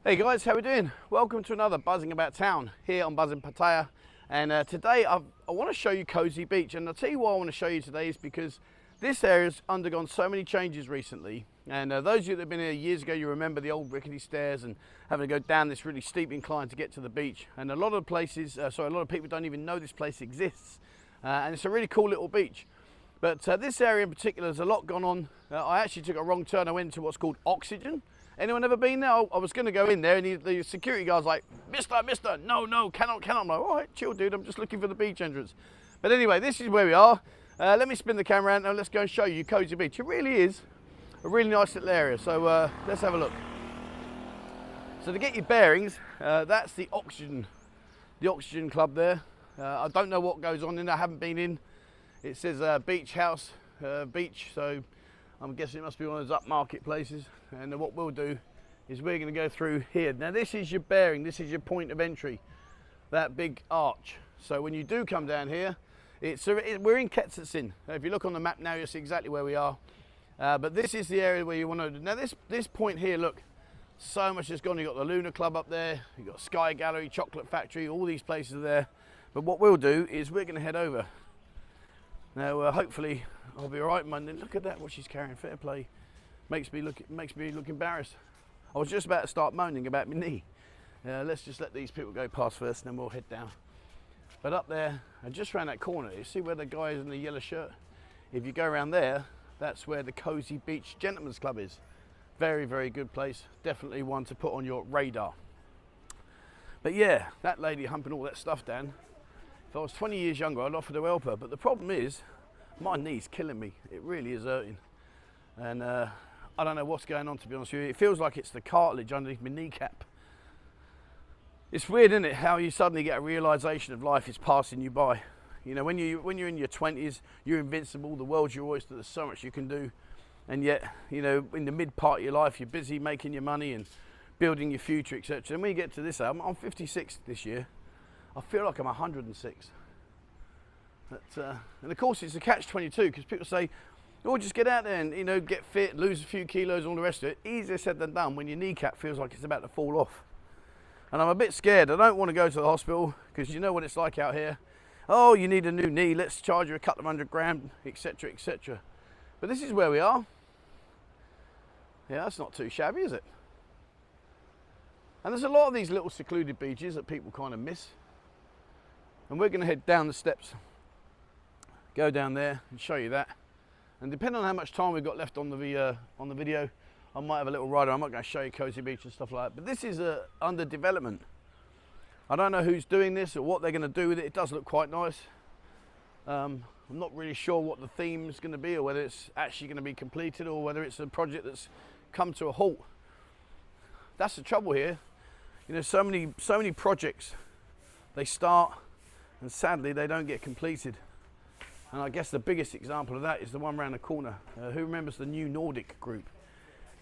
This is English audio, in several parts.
Hey guys, how we doing? Welcome to another Buzzing About Town here on Buzzing Pattaya. And today I want to show you Cosy Beach. And I'll tell you why I want to show you today is because this area's undergone so many changes recently. And those of you that have been here years ago, you remember the old rickety stairs and having to go down this really steep incline to get to the beach. And a lot of places, a lot of people don't even know this place exists. And it's a really cool little beach. But this area in particular, there's a lot gone on. I actually took a wrong turn. I went to what's called Oxygen. Anyone ever been there? I was going to go in there and the security guard's like, Mister, no, cannot. I'm like, all right, chill dude, I'm just looking for the beach entrance. But anyway, this is where we are. Let me spin the camera around and let's go and show you Cosy Beach. It really is a really nice little area, so let's have a look. So to get your bearings, that's the Oxygen Club there. I don't know what goes on in there, I haven't been in. It says beach house, beach, so I'm guessing it must be one of those upmarket places. And what we'll do is we're going to go through here. Now this is your bearing, this is your point of entry, that big arch. So when you do come down here, we're in KASITHBK. If you look on the map now, you'll see exactly where we are. But this is the area where you want to. Now this point here, look, so much has gone. You've got the Lunar Club up there, you've got Sky Gallery, Chocolate Factory, all these places are there. But what we'll do is we're going to head over. Now hopefully I'll be all right. Look at that, what she's carrying, fair play. Makes me look embarrassed. I was just about to start moaning about my knee. Let's just let these people go past first and then we'll head down. But up there, and just around that corner, you see where the guy is in the yellow shirt? If you go around there, that's where the Cosy Beach Gentlemen's Club is. Very, very good place. Definitely one to put on your radar. But yeah, that lady humping all that stuff down. If I was 20 years younger, I'd offer to help her. But the problem is, my knee's killing me. It really is hurting. And I don't know what's going on, to be honest with you. It feels like it's the cartilage underneath my kneecap. It's weird, isn't it, how you suddenly get a realization of life is passing you by. You know, when you're in your 20s, you're invincible, the world's your oyster, there's so much you can do. And yet, you know, in the mid part of your life, you're busy making your money and building your future, etc. And when you get to this, I'm 56 this year. I feel like I'm 106. But, and of course, it's a catch-22 because people say, oh, just get out there and, you know, get fit, lose a few kilos, all the rest of it. Easier said than done when your kneecap feels like it's about to fall off. And I'm a bit scared. I don't want to go to the hospital because you know what it's like out here. Oh, you need a new knee. Let's charge you a couple of $100 etc., etc. But this is where we are. Yeah, that's not too shabby, is it? And there's a lot of these little secluded beaches that people kind of miss. And we're going to head down the steps, go down there and show you that. And depending on how much time we've got left on the video, I might have a little ride. I'm not going to show you Cosy Beach and stuff like that. But this is under development. I don't know who's doing this or what they're going to do with it. It does look quite nice. I'm not really sure what the theme is going to be or whether it's actually going to be completed or whether it's a project that's come to a halt. That's the trouble here. You know, so many projects, they start and sadly they don't get completed. And I guess the biggest example of that is the one around the corner. Who remembers the New Nordic group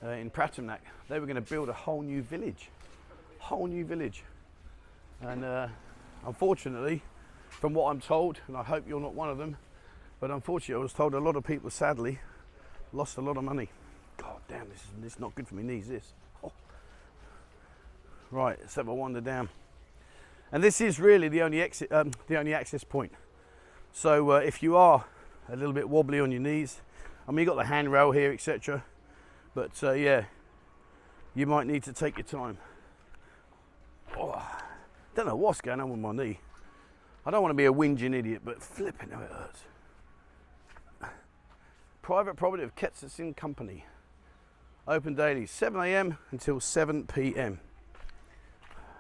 in Pattaya? They were going to build a whole new village. And unfortunately, from what I'm told, and I hope you're not one of them, but unfortunately I was told a lot of people sadly lost a lot of money. God damn, this is not good for my knees, this. Oh. Right, let's have a wander down. And this is really the only exit, the only access point. So if you are a little bit wobbly on your knees, I mean, you've got the handrail here, etc. But yeah, you might need to take your time. Oh, don't know what's going on with my knee. I don't want to be a whinging idiot, but flipping how it hurts. Private property of KASIKORN Company. Open daily, 7 AM until 7 PM.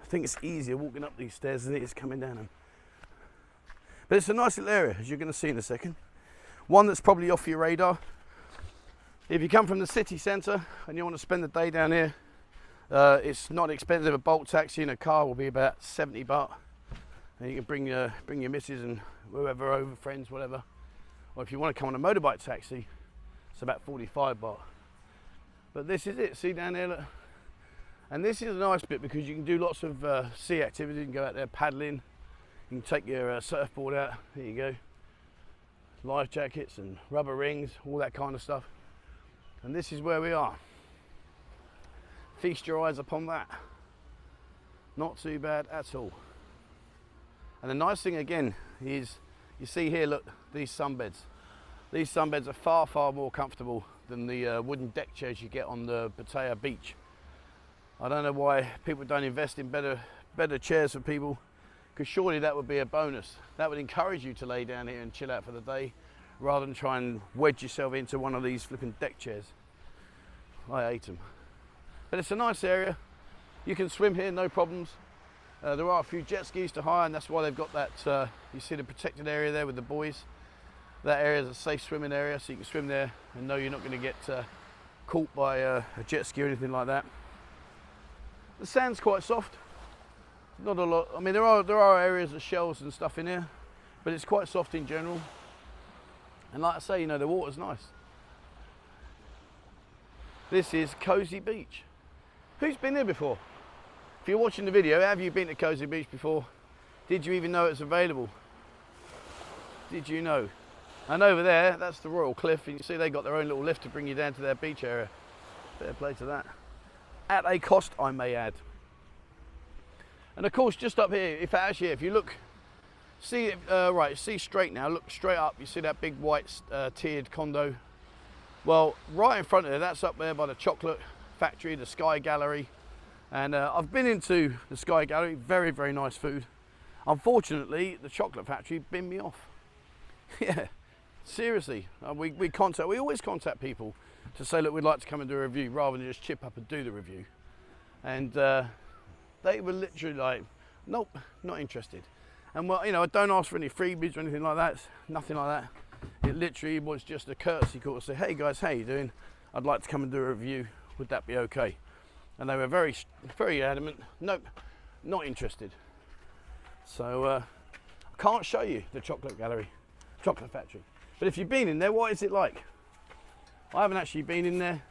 I think it's easier walking up these stairs than it is coming down them. But it's a nice little area, as you're going to see in a second. One that's probably off your radar. If you come from the city centre and you want to spend the day down here, it's not expensive. A Bolt taxi in a car will be about 70 baht. And you can bring your missus and whoever over, friends, whatever. Or if you want to come on a motorbike taxi, it's about 45 baht. But this is it, see down there, look. And this is a nice bit because you can do lots of sea activity. You can go out there paddling. You can take your surfboard out, there you go. Life jackets and rubber rings, all that kind of stuff. And this is where we are. Feast your eyes upon that. Not too bad at all. And the nice thing again is, you see here, look, these sunbeds. These sunbeds are far, far more comfortable than the wooden deck chairs you get on the Pattaya beach. I don't know why people don't invest in better chairs for people, because surely that would be a bonus. That would encourage you to lay down here and chill out for the day, rather than try and wedge yourself into one of these flipping deck chairs. I hate them. But it's a nice area. You can swim here, no problems. There are a few jet skis to hire, and that's why they've got that, you see the protected area there with the buoys. That area is a safe swimming area, so you can swim there and know you're not going to get caught by a jet ski or anything like that. The sand's quite soft. Not a lot. I mean, there are areas of shells and stuff in here, but it's quite soft in general. And like I say, you know, the water's nice. This is Cosy Beach. Who's been here before? If you're watching the video, have you been to Cosy Beach before? Did you even know it's available? Did you know? And over there, that's the Royal Cliff, and you see they got their own little lift to bring you down to their beach area. Fair play to that. At a cost, I may add. And of course, just up here, if you look, see straight now, look straight up, you see that big white tiered condo. Well, right in front of there, that's up there by the chocolate factory, the Sky Gallery. And I've been into the Sky Gallery, very, very nice food. Unfortunately, the chocolate factory binned me off. Yeah, seriously, we always contact people to say, look, we'd like to come and do a review, rather than just chip up and do the review. And they were literally like, nope, not interested. And well, you know, I don't ask for any freebies or anything like that, nothing like that. It literally was just a courtesy call to say, hey guys, how you doing? I'd like to come and do a review, would that be okay? And they were very, very adamant, nope, not interested. So I can't show you the chocolate gallery, chocolate factory. But if you've been in there, what is it like? I haven't actually been in there.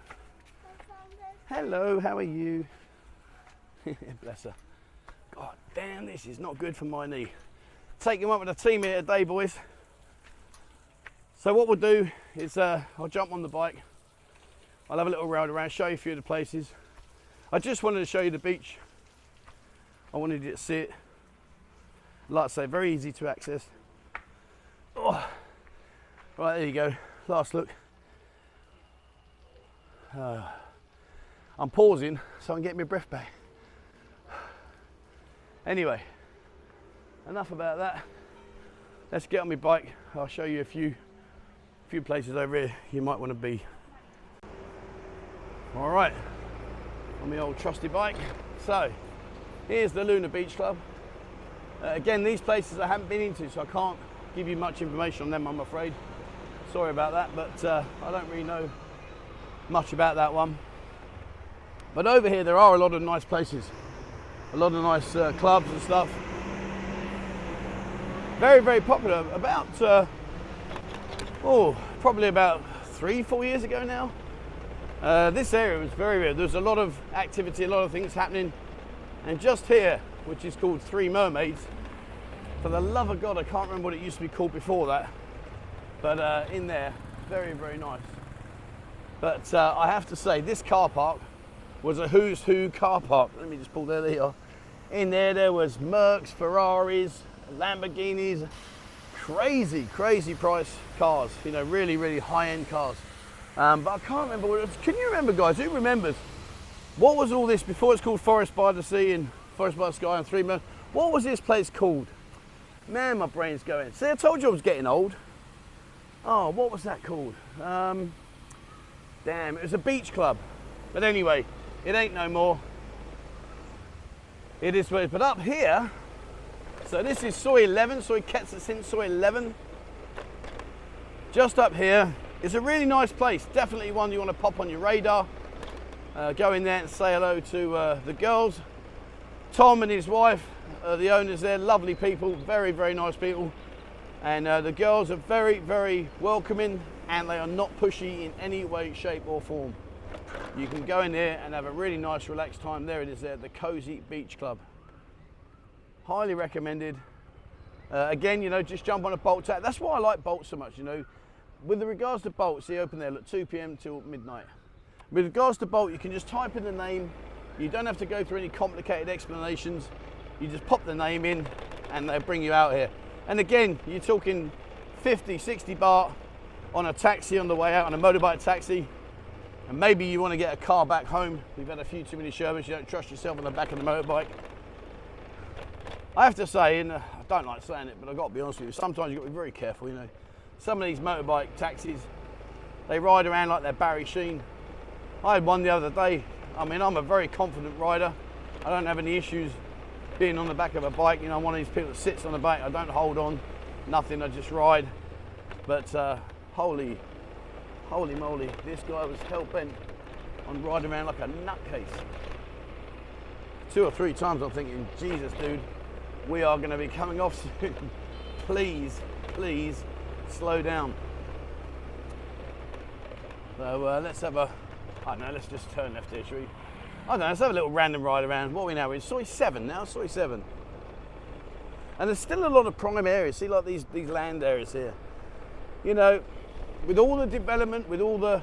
Hello, how are you? Bless her. God damn, this is not good for my knee. Taking one with the team here today, boys. So what we'll do is I'll jump on the bike. I'll have a little round around, show you a few of the places. I just wanted to show you the beach. I wanted you to see it. Like I say, very easy to access. Oh. Right, there you go. Last look. I'm pausing so I can get my breath back. Anyway, enough about that. Let's get on my bike. I'll show you a few places over here you might want to be. All right, on my old trusty bike. So, here's the Luna Beach Club. Again, these places I haven't been into, so I can't give you much information on them, I'm afraid. Sorry about that, but I don't really know much about that one. But over here, there are a lot of nice places. A lot of nice clubs and stuff. Very, very popular. About, probably about 3-4 years ago now. This area was very weird. There's a lot of activity, a lot of things happening. And just here, which is called Three Mermaids, for the love of God, I can't remember what it used to be called before that. But in there, very, very nice. But I have to say, this car park was a who's who car park. Let me just pull there, there you are. In there was Mercs, Ferraris, Lamborghinis, crazy, crazy price cars, you know, really, really high-end cars. But I can't remember what it was. Can you remember, guys? Who remembers? What was all this before it's called Forest by the Sea and Forest by the Sky and Three Mermaids? What was this place called? Man, my brain's going. See, I told you I was getting old. Oh, what was that called? Damn, it was a beach club. But anyway, it ain't no more. It is what it is. But up here, so this is Soi VII, Soi VII. Just up here, it's a really nice place. Definitely one you want to pop on your radar. Go in there and say hello to the girls. Tom and his wife, the owners there, lovely people, very, very nice people. And the girls are very, very welcoming, and they are not pushy in any way, shape or form. You can go in there and have a really nice relaxed time. There it is there, the Cosy Beach Club. Highly recommended. Again, you know, just jump on a bolt taxi. That's why I like Bolt so much, you know. With regards to Bolt, see, open there, look, 2 p.m. till midnight. With regards to Bolt, you can just type in the name You don't have to go through any complicated explanations. You just pop the name in and they'll bring you out here. And again, you're talking 50, 60 baht on a taxi on the way out, on a motorbike taxi. And maybe you want to get a car back home. You've had a few too many sherbets, you don't trust yourself on the back of the motorbike. I have to say, and I don't like saying it, but I've got to be honest with you, sometimes you've got to be very careful, you know. Some of these motorbike taxis, they ride around like they're Barry Sheen. I had one the other day. I mean, I'm a very confident rider. I don't have any issues being on the back of a bike. You know, I'm one of these people that sits on the back. I don't hold on, nothing, I just ride. But holy moly, this guy was hell-bent on riding around like a nutcase. 2 or 3 times I'm thinking, Jesus, dude, we are going to be coming off soon. Please, please, slow down. So let's have a, I don't know, let's just turn left here, shall we? I don't know, let's have a little random ride around. What are we now? We're in Soi VII now, Soi VII. And there's still a lot of prime areas. See, like these land areas here. You know, with all the development, with all the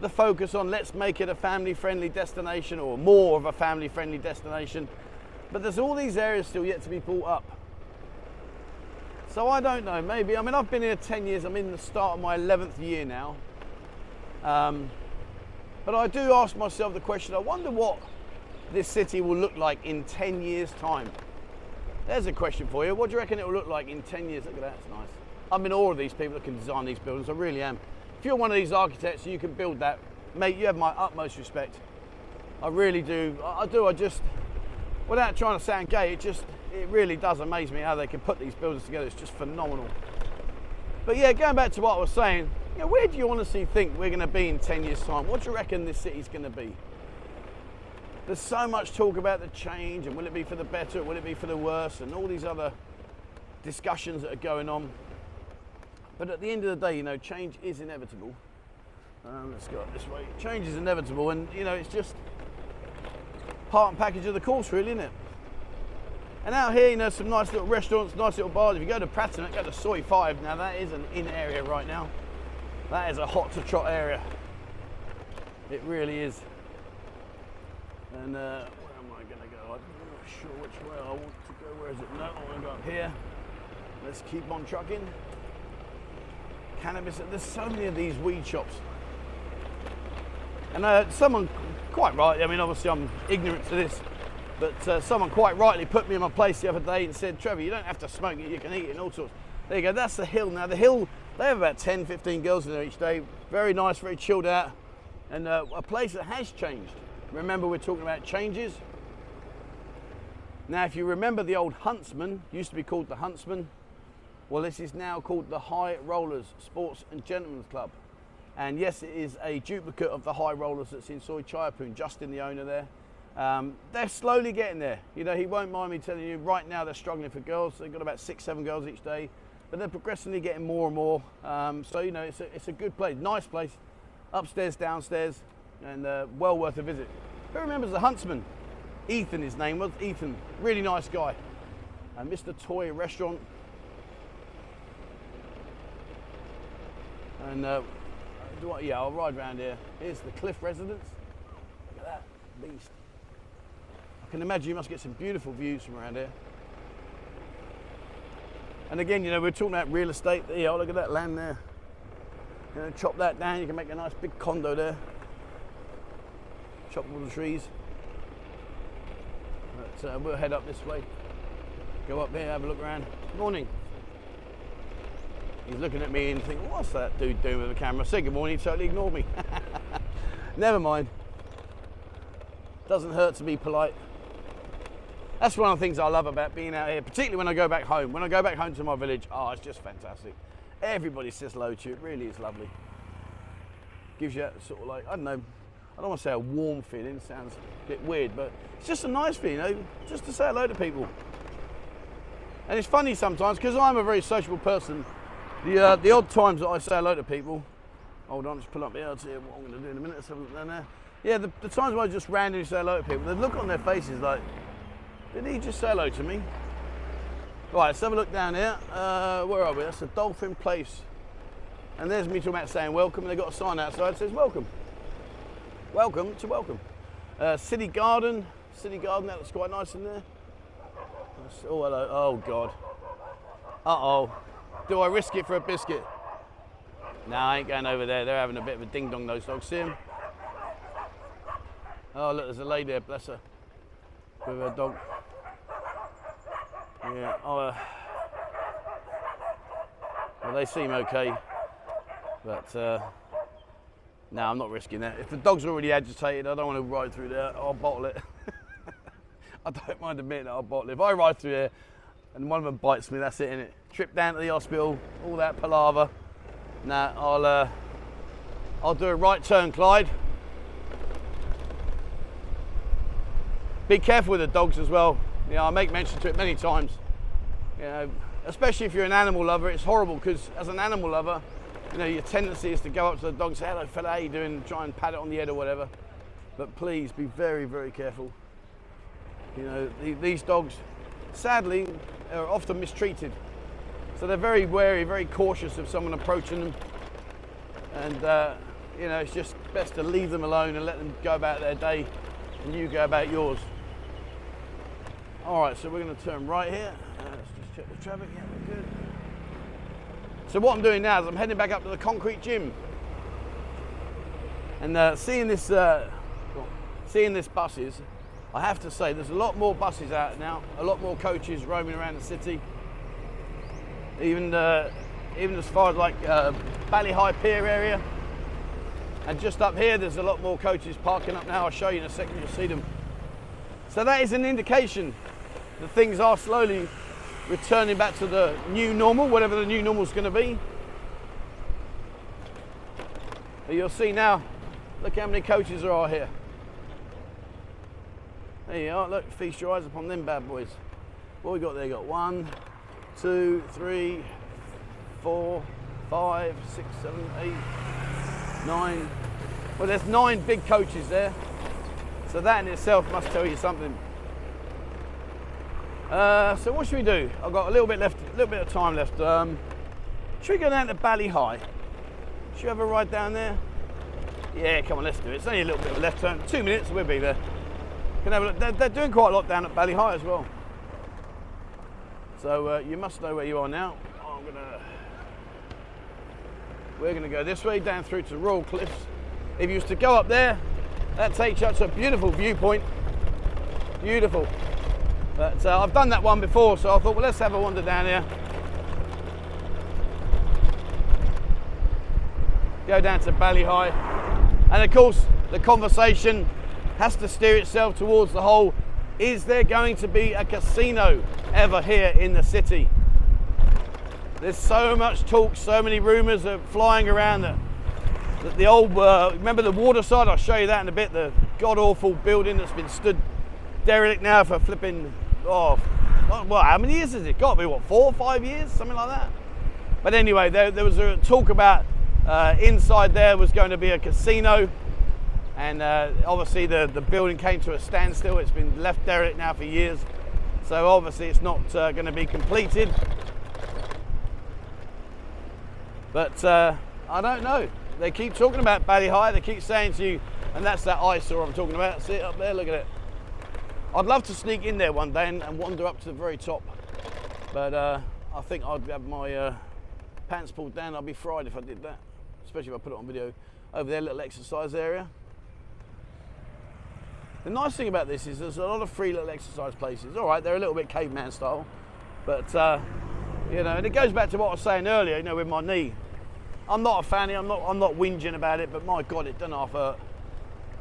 focus on let's make it a family-friendly destination, or more of a family-friendly destination, but there's all these areas still yet to be brought up. So I don't know, maybe, I mean, I've been here 10 years, I'm in the start of my 11th year now. But I do ask myself the question, I wonder what this city will look like in 10 years' time. There's a question for you. What do you reckon it will look like in 10 years? Look at that, it's nice. I'm in awe of these people that can design these buildings, I really am. If you're one of these architects and you can build that, mate, you have my utmost respect. I really do. I just, without trying to sound gay, it really does amaze me how they can put these buildings together. It's just phenomenal. But yeah, going back to what I was saying, you know, where do you honestly think we're going to be in 10 years' time? What do you reckon this city's going to be? There's so much talk about the change, and will it be for the better, or will it be for the worse, and all these other discussions that are going on. But at the end of the day, you know, change is inevitable. Let's go up this way. Change is inevitable, and you know, it's just part and package of the course, really, isn't it? And out here, you know, some nice little restaurants, nice little bars. If you go to Pattaya, go to Soi VII. Now that is an in area right now. That is a hot to trot area. It really is. And where am I going to go? I'm not sure which way I want to go. Where is it? No, I want to go up here. Let's keep on trucking. Cannabis. There's so many of these weed shops. And someone quite right, I mean, obviously I'm ignorant to this, but someone quite rightly put me in my place the other day and said, Trevor, you don't have to smoke it, you can eat it and all sorts. There you go, that's the Hill. Now the Hill, they have about 10, 15 girls in there each day. Very nice, very chilled out. And a place that has changed. Remember, we're talking about changes. Now, if you remember the old Huntsman, used to be called the Huntsman. Well, this is now called the Hyatt Rollers Sports and Gentlemen's Club. And yes, it is a duplicate of the High Rollers that's in Soi Chaiyapoon, Justin, the owner there. They're slowly getting there. You know, he won't mind me telling you, right now they're struggling for girls. They've got about 6, 7 girls each day, but they're progressively getting more and more. So, you know, it's a good place, nice place, upstairs, downstairs, and well worth a visit. Who remembers the Huntsman? Ethan, his name was, Ethan, really nice guy. Mr. Toy Restaurant. And yeah, I'll ride around here. Here's the Cliff Residence. Look at that beast. I can imagine you must get some beautiful views from around here. And again, you know, we're talking about real estate. Yeah, look at that land there. You know, chop that down, you can make a nice big condo there. Chop all the trees. But we'll head up this way. Go up there, have a look around. Good morning. He's looking at me and thinking, what's that dude doing with the camera? I said good morning, he totally ignored me. Never mind. Doesn't hurt to be polite. That's one of the things I love about being out here, particularly when I go back home. When I go back home to my village, oh, it's just fantastic. Everybody says hello to you, it really is lovely. Gives you that sort of like, I don't know, I don't want to say a warm feeling, it sounds a bit weird, but it's just a nice feeling, you know, just to say hello to people. And it's funny sometimes, because I'm a very sociable person, the odd times that I say hello to people, hold on, just pull up here, I'll tell you what I'm going to do in a minute, let's have a look down there. Yeah, the times when I just randomly say hello to people, the look on their faces like, did he just say hello to me? Right, let's have a look down here. Where are we? That's the Dolphin Place. And there's me talking about saying welcome, and they've got a sign outside that says welcome. Welcome to welcome. City Garden, that looks quite nice in there. Oh, hello, oh God. Uh-oh, do I risk it for a biscuit? No, I ain't going over there. They're having a bit of a ding-dong, those dogs. See them? Oh, look, there's a lady there, bless her, with her dog. Yeah, well, they seem okay, but no, I'm not risking that. If the dog's already agitated, I don't want to ride through there. I'll bottle it. I don't mind admitting that I'll bottle it. If I ride through there and one of them bites me, that's it, innit? Trip down to the hospital, all that palaver. Nah, I'll do a right turn, Clyde. Be careful with the dogs as well. You know, I make mention to it many times. You know, especially if you're an animal lover, it's horrible because as an animal lover, you know, your tendency is to go up to the dog and say, hello fella, how you doing? Try and pat it on the head or whatever. But please be very, very careful. You know, these dogs, sadly, are often mistreated. So they're very wary, very cautious of someone approaching them. And, you know, it's just best to leave them alone and let them go about their day and you go about yours. All right, so we're going to turn right here. Let's just check the traffic. Yeah, we're good. So what I'm doing now is I'm heading back up to the concrete gym. And seeing this buses, I have to say there's a lot more buses out now, a lot more coaches roaming around the city. Even as far as like Ballyhigh Pier area. And just up here there's a lot more coaches parking up now. I'll show you in a second, you'll see them. So that is an indication that things are slowly returning back to the new normal, whatever the new normal is going to be. But you'll see now, look how many coaches there are here. There you are, look, feast your eyes upon them bad boys. What we got there? Got 1, 2, 3, 4, 5, 6, 7, 8, 9. Well, there's 9 big coaches there. So that in itself must tell you something. So what should we do? I've got a little bit of time left. Should we go down to Ballyhigh? Should we have a ride down there? Yeah, come on, let's do it. It's only a little bit of a left turn. 2 minutes, we'll be there. Can have a look. They're doing quite a lot down at Ballyhigh as well. So you must know where you are now. We're gonna go this way down through to Royal Cliffs. If you was to go up there, that takes you up to a beautiful viewpoint. Beautiful. But I've done that one before, so I thought, well, let's have a wander down here. Go down to Ballyhigh. And of course, the conversation has to steer itself towards the whole, is there going to be a casino ever here in the city? There's so much talk, so many rumours are flying around that the old, remember the waterside? I'll show you that in a bit, the god-awful building that's been stood derelict now for flipping, well, how many years has it got to be? What, 4 or 5 years? Something like that? But anyway, there was a talk about inside there was going to be a casino, and obviously the building came to a standstill. It's been left derelict now for years, so obviously it's not going to be completed. But I don't know. They keep talking about Ballyhigh. They keep saying to you, and that's that eyesore I'm talking about. See it up there? Look at it. I'd love to sneak in there one day and wander up to the very top, but I think I'd have my pants pulled down. I'd be fried if I did that, especially if I put it on video. Over there, little exercise area. The nice thing about this is there's a lot of free little exercise places. All right, they're a little bit caveman style, but you know, and it goes back to what I was saying earlier. You know, with my knee, I'm not a fanny. I'm not whinging about it, but my God, it done half hurt,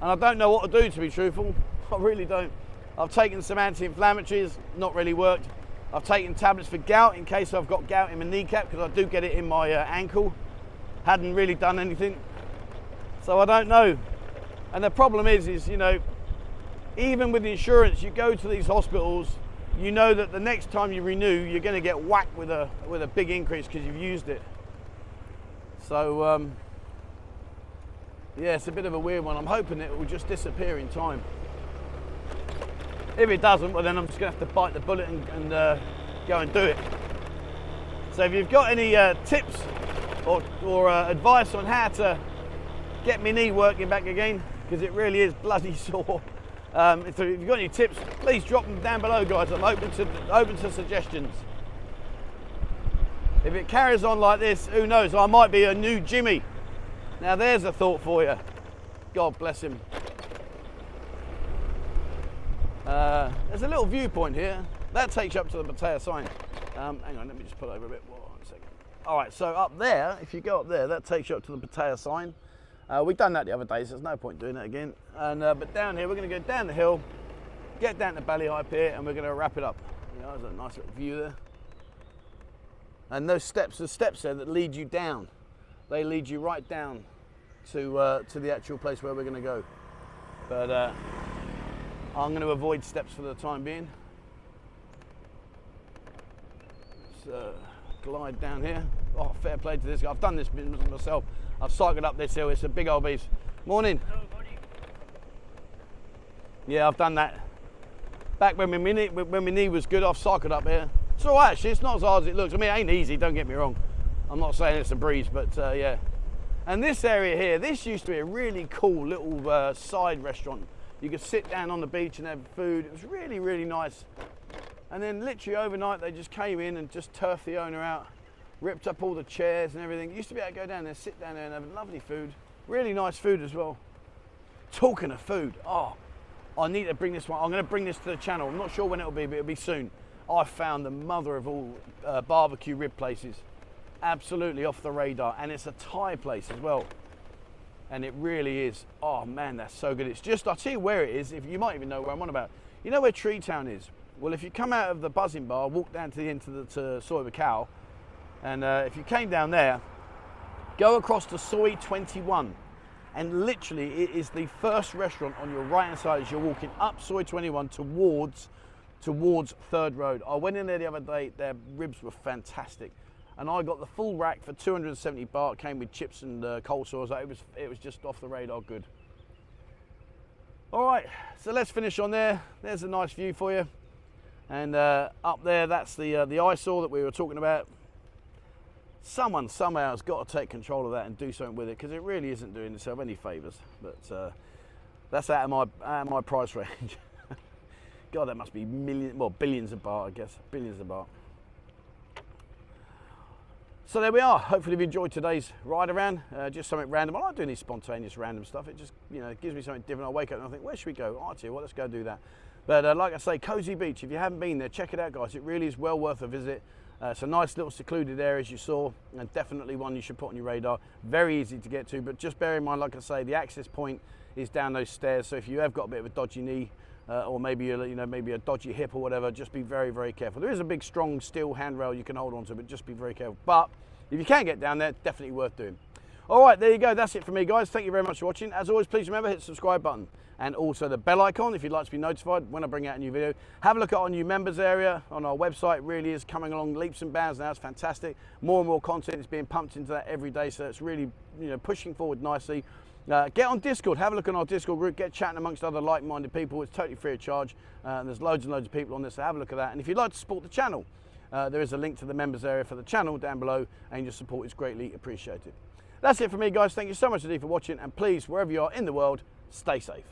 and I don't know what to do, to be truthful. I really don't. I've taken some anti-inflammatories, not really worked. I've taken tablets for gout in case I've got gout in my kneecap, because I do get it in my ankle. Hadn't really done anything, so I don't know. And the problem is you know, even with insurance, you go to these hospitals, you know that the next time you renew, you're going to get whacked with a big increase because you've used it. So yeah, it's a bit of a weird one. I'm hoping it will just disappear in time. If it doesn't, well then I'm just going to have to bite the bullet and go and do it. So if you've got any tips or advice on how to get my knee working back again, because it really is bloody sore. If you've got any tips, please drop them down below, guys. I'm open to suggestions. If it carries on like this, who knows, I might be a new Jimmy. Now there's a thought for you. God bless him. There's a little viewpoint here. That takes you up to the Pattaya sign. Hang on, let me just pull over a bit. One second. All right, so up there, if you go up there, that takes you up to the Pattaya sign. We've done that the other day, so there's no point doing it again. But down here, we're going to go down the hill, get down to Ballyhigh Pier, and we're going to wrap it up. You know, there's a nice little view there. And those steps, the steps there that lead you down, they lead you right down to the actual place where we're going to go. But I'm going to avoid steps for the time being. So glide down here. Oh, fair play to this guy. I've done this business myself. I've cycled up this hill. It's a big old beast. Morning. Hello, buddy. Yeah, I've done that. Back when my knee was good, I've cycled up here. It's all right, actually. It's not as hard as it looks. I mean, it ain't easy, don't get me wrong. I'm not saying it's a breeze, but yeah. And this area here, this used to be a really cool little side restaurant. You could sit down on the beach and have food. It was really, really nice. And then literally overnight, they just came in and just turfed the owner out, ripped up all the chairs and everything. You used to be able to go down there, sit down there and have lovely food. Really nice food as well. Talking of food, oh, I need to bring this one. I'm going to bring this to the channel. I'm not sure when it'll be, but it'll be soon. I found the mother of all barbecue rib places. Absolutely off the radar. And it's a Thai place as well. And it really is. Oh man, that's so good. It's just, I'll tell you where it is. If you might even know where I'm on about. You know where Tree Town is? Well, if you come out of the Buzzing Bar, walk down to the end to Soi VII, and if you came down there, go across to Soi 21. And literally, it is the first restaurant on your right-hand side as you're walking up Soi 21 towards 3rd Road. I went in there the other day, their ribs were fantastic. And I got the full rack for 270 baht, came with chips and coleslaw. It was just off the radar good. All right, so let's finish on there. There's a nice view for you. And up there, that's the eyesore that we were talking about. Someone somehow has got to take control of that and do something with it, because it really isn't doing itself any favours. But that's out of my price range. God, that must be billions of baht, I guess. Billions of baht. So there we are. Hopefully you enjoyed today's ride around. Just something random. I like doing these spontaneous random stuff. It just, you know, gives me something different. I wake up and I think, where should we go? Oh, I tell you what, let's go do that. But like I say, Cosy Beach, if you haven't been there, check it out, guys. It really is well worth a visit. It's a nice little secluded area, as you saw, and definitely one you should put on your radar. Very easy to get to, but just bear in mind, like I say, the access point is down those stairs. So if you have got a bit of a dodgy knee, or maybe a dodgy hip or whatever, just be very, very careful. There is a big, strong steel handrail you can hold on to, but just be very careful. But if you can get down there, definitely worth doing. All right, there you go. That's it for me, guys. Thank you very much for watching. As always, please remember, hit the subscribe button and also the bell icon if you'd like to be notified when I bring out a new video. Have a look at our new members area on our website. It really is coming along leaps and bounds now. It's fantastic. More and more content is being pumped into that every day, so it's really, you know, pushing forward nicely. Get on Discord. Have a look on our Discord group. Get chatting amongst other like-minded people. It's totally free of charge. And there's loads and loads of people on this, so have a look at that. And if you'd like to support the channel, there is a link to the members area for the channel down below, and your support is greatly appreciated. That's it for me, guys. Thank you so much indeed for watching, and please, wherever you are in the world, stay safe.